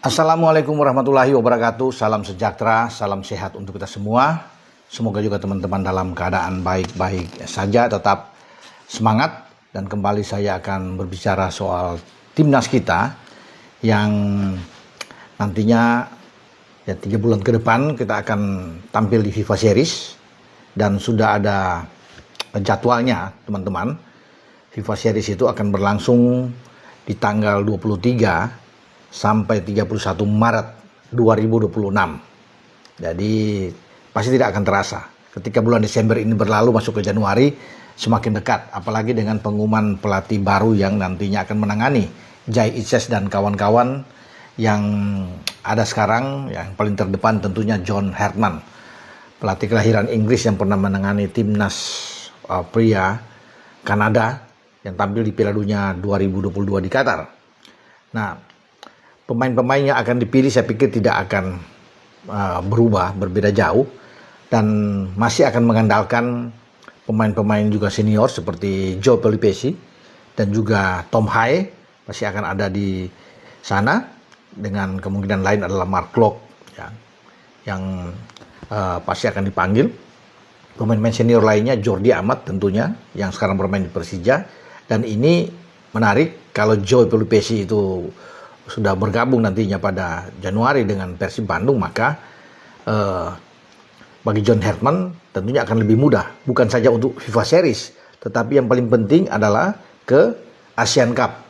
Assalamualaikum warahmatullahi wabarakatuh. Salam sejahtera, salam sehat untuk kita semua. Semoga juga teman-teman dalam keadaan baik-baik saja, tetap semangat. Dan kembali saya akan berbicara soal timnas kita yang nantinya 3 bulan ke depan kita akan tampil di FIFA Series. Dan sudah ada jadwalnya teman-teman. FIFA Series itu akan berlangsung di tanggal 23 sampai 31 Maret 2026. Jadi pasti tidak akan terasa. Ketika bulan Desember ini berlalu masuk ke Januari, semakin dekat. Apalagi dengan pengumuman pelatih baru yang nantinya akan menangani Jai Itzes dan kawan-kawan yang ada sekarang. Yang paling terdepan tentunya John Hartman, pelatih kelahiran Inggris yang pernah menangani timnas pria Kanada yang tampil di Piala Dunia 2022 di Qatar. Nah, pemain-pemain yang akan dipilih saya pikir tidak akan berbeda jauh dan masih akan mengandalkan pemain-pemain juga senior seperti Joe Pelupessy dan juga Tom Haye pasti akan ada di sana, dengan kemungkinan lain adalah Mark Klok ya, yang pasti akan dipanggil. Pemain-pemain senior lainnya Jordi Amat tentunya yang sekarang bermain di Persija, dan ini menarik kalau Joe Pelupessy itu sudah bergabung nantinya pada Januari dengan Persib Bandung, maka bagi John Hartman tentunya akan lebih mudah, bukan saja untuk FIFA Series, tetapi yang paling penting adalah ke Asian Cup.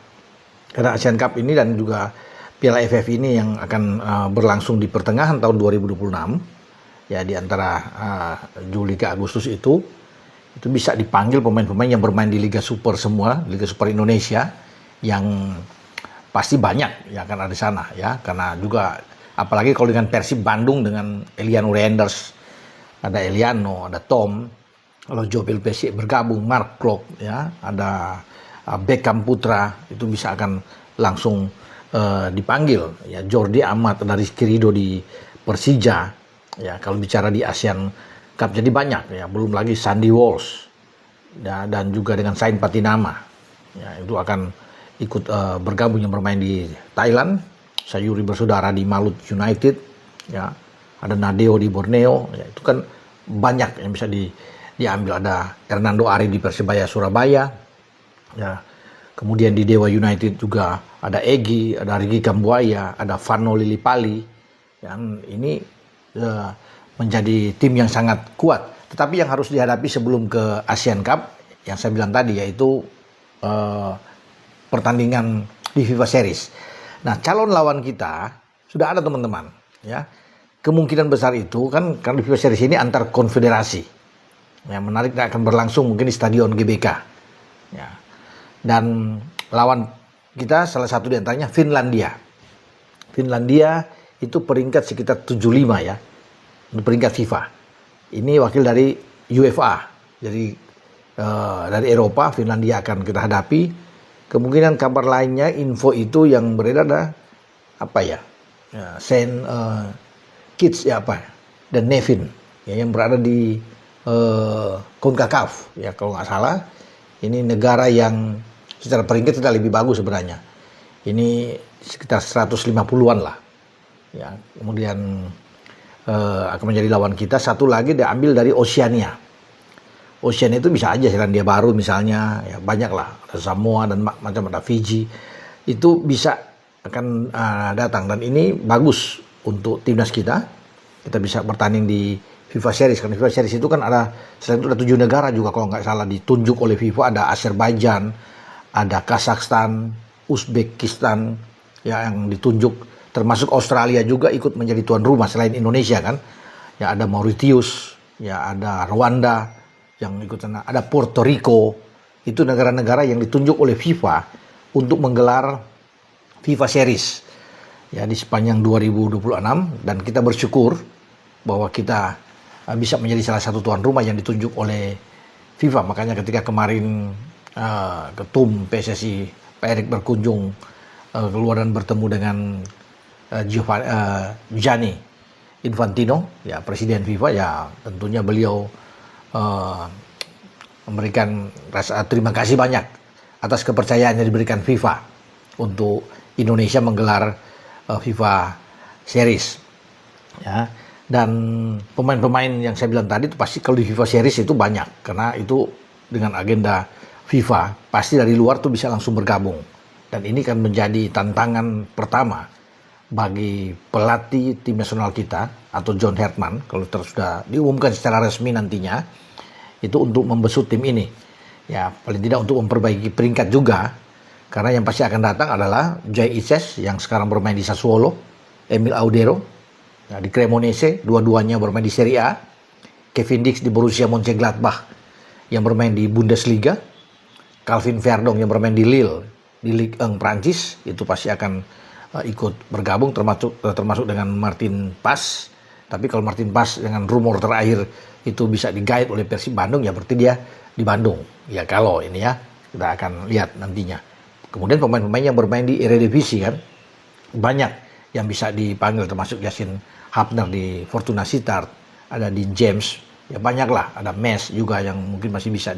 Karena Asian Cup ini dan juga Piala AFF ini yang akan berlangsung di pertengahan tahun 2026, ya di antara Juli ke Agustus itu bisa dipanggil pemain-pemain yang bermain di Liga Super semua, Liga Super Indonesia, yang pasti banyak ya akan ada di sana ya, karena juga apalagi kalau dengan Persib Bandung dengan Eliano Reinders, ada Eliano, ada Tom, kalau Joe Pelupessy bergabung, Mark Klok ya, ada Beckham Putra, itu bisa akan langsung dipanggil ya. Jordi Amat, ada Rizky Ridho di Persija ya, kalau bicara di ASEAN Cup jadi banyak ya, belum lagi Sandy Walsh ya, dan juga dengan Sain Patinama ya, itu akan ikut bergabung yang bermain di Thailand. Sayuri bersaudara di Malut United ya, ada Nadeo di Borneo ya, itu kan banyak yang bisa diambil. Ada Hernando Ari di Persebaya Surabaya ya, kemudian di Dewa United juga ada Egy, ada Rigi Kambuaya, ada Vano Lillipali yang ini menjadi tim yang sangat kuat. Tetapi yang harus dihadapi sebelum ke Asian Cup yang saya bilang tadi, yaitu pertandingan di FIFA Series. Nah, calon lawan kita sudah ada teman-teman ya. Kemungkinan besar itu kan karena di FIFA Series ini antar konfederasi. Yang menarik akan berlangsung mungkin di Stadion GBK. Ya. Dan lawan kita salah satu di antaranya Finlandia. Finlandia itu peringkat sekitar 75 ya. Peringkat FIFA. Ini wakil dari UEFA. Jadi dari Eropa Finlandia akan kita hadapi. Kemungkinan kabar lainnya, info itu yang beredar ada apa ya, Saint Kitts ya apa, dan Nevin ya, yang berada di CONCACAF ya kalau nggak salah. Ini negara yang secara peringkat kita lebih bagus sebenarnya. Ini sekitar 150-an lah ya. Kemudian akan menjadi lawan kita. Satu lagi diambil dari Oceania. Oceania itu bisa aja Selandia Baru misalnya, ya banyak lah, ada Samoa dan macam ada Fiji, itu bisa akan datang. Dan ini bagus untuk timnas kita bisa bertanding di FIFA Series. Karena FIFA Series itu kan ada, selain itu ada 7 negara juga kalau nggak salah ditunjuk oleh FIFA, ada Azerbaijan, ada Kazakhstan, Uzbekistan ya yang ditunjuk, termasuk Australia juga ikut menjadi tuan rumah selain Indonesia kan. Ya ada Mauritius, ya ada Rwanda yang ikut sana, ada Puerto Rico. Itu negara-negara yang ditunjuk oleh FIFA untuk menggelar FIFA Series ya di sepanjang 2026, dan kita bersyukur bahwa kita bisa menjadi salah satu tuan rumah yang ditunjuk oleh FIFA. Makanya ketika kemarin ketum PSSI Pak Erik berkunjung keluar dan bertemu dengan Gianni Infantino ya, presiden FIFA, ya tentunya beliau memberikan rasa terima kasih banyak atas kepercayaan yang diberikan FIFA untuk Indonesia menggelar FIFA Series. Ya. Dan pemain-pemain yang saya bilang tadi itu pasti kalau di FIFA Series itu banyak, karena itu dengan agenda FIFA pasti dari luar tuh bisa langsung bergabung. Dan ini kan menjadi tantangan pertama bagi pelatih tim nasional kita atau John Herdman kalau sudah diumumkan secara resmi nantinya itu untuk membesut tim ini. Ya, paling tidak untuk memperbaiki peringkat juga, karena yang pasti akan datang adalah Jay Ices yang sekarang bermain di Sassuolo, Emil Audero ya, di Cremonese, dua-duanya bermain di Serie A, Kevin Dix di Borussia Mönchengladbach yang bermain di Bundesliga, Calvin Verdong yang bermain di Lille di Ligue 1 Prancis, itu pasti akan ikut bergabung, termasuk dengan Martin Pas. Tapi kalau Martin Pas dengan rumor terakhir itu bisa digait oleh Persib Bandung, ya berarti dia di Bandung. Ya kalau ini ya, kita akan lihat nantinya. Kemudian pemain-pemain yang bermain di Eredivisie kan, banyak yang bisa dipanggil, termasuk Yasin Hapner di Fortuna Sittard, ada di James, ya banyak lah, ada Mes juga yang mungkin masih bisa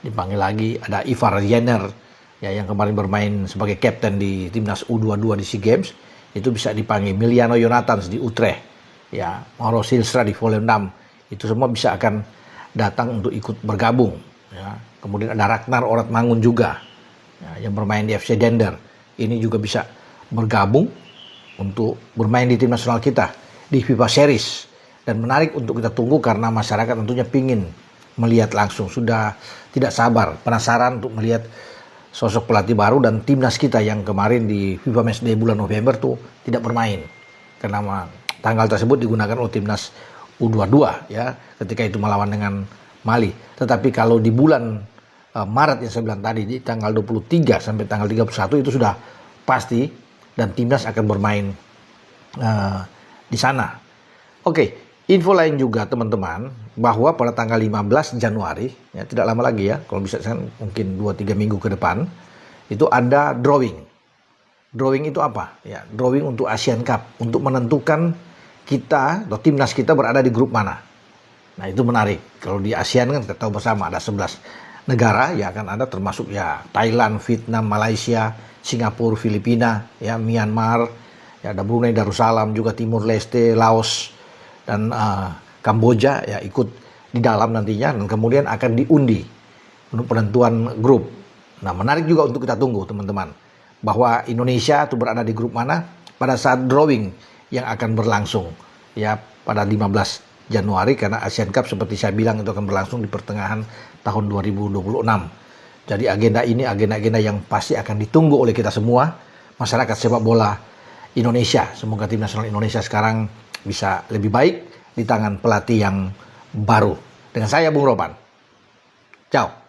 dipanggil lagi, ada Ivar Jenner ya yang kemarin bermain sebagai kapten di timnas U22 di SEA Games, itu bisa dipanggil. Miliano Jonathans di Utrecht, ya Mauro Silstra di Volendam, itu semua bisa akan datang untuk ikut bergabung. Ya. Kemudian ada Ragnar Oratmangun juga, ya, yang bermain di FC Dender, ini juga bisa bergabung untuk bermain di tim nasional kita di FIFA Series. Dan menarik untuk kita tunggu karena masyarakat tentunya pingin melihat langsung, sudah tidak sabar, penasaran untuk melihat sosok pelatih baru dan timnas kita yang kemarin di FIFA Matchday bulan November tuh tidak bermain karena tanggal tersebut digunakan oleh timnas U22 ya, ketika itu melawan dengan Mali. Tetapi kalau di bulan Maret yang saya bilang tadi, di tanggal 23 sampai tanggal 31 itu sudah pasti dan timnas akan bermain di sana. Oke. Info lain juga teman-teman, bahwa pada tanggal 15 Januari, ya tidak lama lagi ya, kalau bisa mungkin 2-3 minggu ke depan, itu ada drawing. Drawing itu apa? Ya, drawing untuk Asian Cup, untuk menentukan kita atau timnas kita berada di grup mana. Nah itu menarik, kalau di ASEAN kan kita tahu bersama ada 11 negara, ya akan ada termasuk ya Thailand, Vietnam, Malaysia, Singapura, Filipina, ya Myanmar, ya ada Brunei Darussalam, juga Timur Leste, Laos, dan Kamboja ya ikut di dalam nantinya, dan kemudian akan diundi untuk penentuan grup. Nah menarik juga untuk kita tunggu teman-teman, bahwa Indonesia itu berada di grup mana pada saat drawing yang akan berlangsung ya pada 15 Januari, karena Asian Cup seperti saya bilang itu akan berlangsung di pertengahan tahun 2026. Jadi agenda ini agenda-agenda yang pasti akan ditunggu oleh kita semua, masyarakat sepak bola Indonesia. Semoga tim nasional Indonesia sekarang bisa lebih baik di tangan pelatih yang baru. Dengan saya Bung Ropan. Ciao.